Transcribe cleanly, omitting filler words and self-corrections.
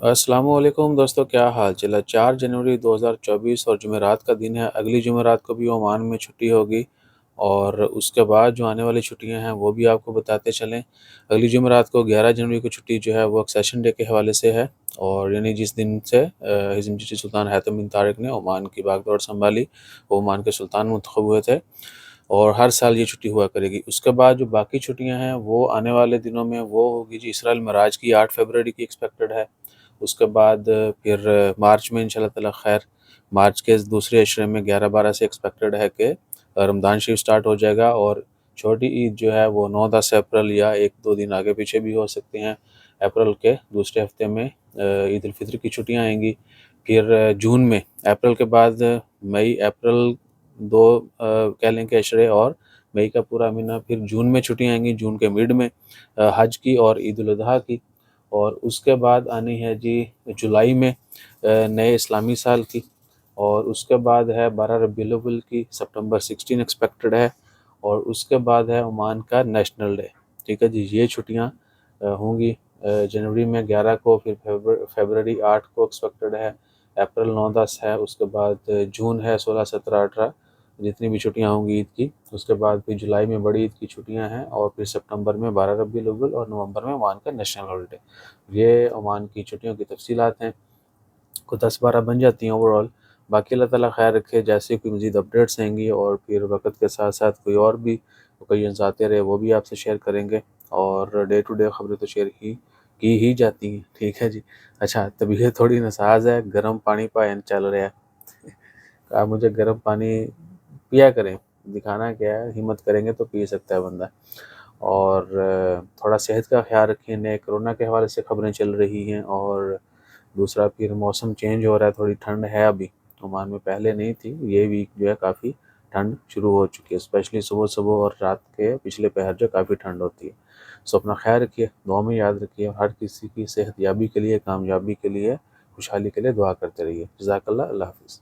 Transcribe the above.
السلام علیکم دوستو، کیا حال چل ہے؟ 4 جنوری 2024 اور جمعرات کا دن ہے۔ اگلی جمعرات کو بھی عمان میں چھٹی ہوگی، اور اس کے بعد جو آنے والی چھٹیاں ہیں وہ بھی آپ کو بتاتے چلیں۔ اگلی جمعرات کو 11 جنوری کو چھٹی جو ہے وہ ایکسیشن ڈے کے حوالے سے ہے، اور یعنی جس دن سے ہز امجد سلطان حاتم بن طارق نے عمان کی باغ دور سنبھالی، وہ عمان کے سلطان منتخب ہوئے تھے، اور ہر سال یہ چھٹی ہوا کرے گی۔ اس کے بعد جو باقی چھٹیاں ہیں وہ آنے والے دنوں میں وہ ہوگی جی اسرائیل معراج کی 8 فروری کی ایکسپیکٹڈ ہے۔ اس کے بعد پھر مارچ میں انشاءاللہ تعالی خیر، مارچ کے دوسرے عشرے میں 11-12 سے ایکسپیکٹڈ ہے کہ رمضان شریف سٹارٹ ہو جائے گا، اور چھوٹی عید جو ہے وہ 9-10 اپریل یا 1-2 دن آگے پیچھے بھی ہو سکتے ہیں۔ اپریل کے دوسرے ہفتے میں عید الفطر کی چھٹیاں آئیں گی۔ پھر جون میں، اپریل کے بعد مئی، اپریل دو کہہ لیں کہ عشرے، اور مئی کا پورا مہینہ، پھر جون میں چھٹیاں آئیں گی، جون کے مڈ میں حج کی اور عید الاضحیٰ کی، اور اس کے بعد آنی ہے جی جولائی میں نئے اسلامی سال کی، اور اس کے بعد ہے 12 ربیع الاول کی، سپٹمبر 16 ایکسپیکٹڈ ہے، اور اس کے بعد ہے عمان کا نیشنل ڈے۔ ٹھیک ہے جی، یہ چھٹیاں ہوں گی جنوری میں 11 کو، پھر فیبرری 8 کو ایکسپیکٹڈ ہے، اپریل 9-10 ہے، اس کے بعد جون ہے 16، 17، 18، جتنی بھی چھٹیاں ہوں گی عید کی۔ اس کے بعد پھر جولائی میں بڑی عید کی چھٹیاں ہیں، اور پھر سپٹمبر میں 12 ربیع الاول، اور نومبر میں عمان کا نیشنل ہالیڈے۔ یہ عمان کی چھٹیوں کی تفصیلات ہیں، کو 10-12 بن جاتی ہیں اوور آل۔ باقی اللہ تعالیٰ خیر رکھے، جیسے کوئی مزید اپڈیٹس آئیں گی اور پھر وقت کے ساتھ ساتھ کوئی اور بھی اوکیزنز آتے رہے، وہ بھی آپ سے شیئر کریں گے، اور ڈے ٹو ڈے خبریں تو شیئر کی ہی جاتی ہیں۔ ٹھیک ہے جی۔ اچھا، طبیعت تھوڑی ناساز ہے، گرم پانی پائن چل رہا ہے، آپ مجھے گرم پانی پیا کریں، دکھانا کیا ہے، ہمت کریں گے تو پی سکتا ہے بندہ۔ اور تھوڑا صحت کا خیال رکھیں، نئے کرونا کے حوالے سے خبریں چل رہی ہیں، اور دوسرا پھر موسم چینج ہو رہا ہے، تھوڑی ٹھنڈ ہے ابھی عمان میں، پہلے نہیں تھی، یہ ویک جو ہے کافی ٹھنڈ شروع ہو چکی ہے، اسپیشلی صبح صبح اور رات کے پچھلے پہر جو کافی ٹھنڈ ہوتی ہے۔ سو اپنا خیال رکھیے، دعا میں یاد رکھیے، ہر کسی کی صحت یابی کے لیے، کامیابی کے لیے، خوشحالی کے لیے دعا کرتے رہیے۔ جزاک اللہ، اللہ حافظ۔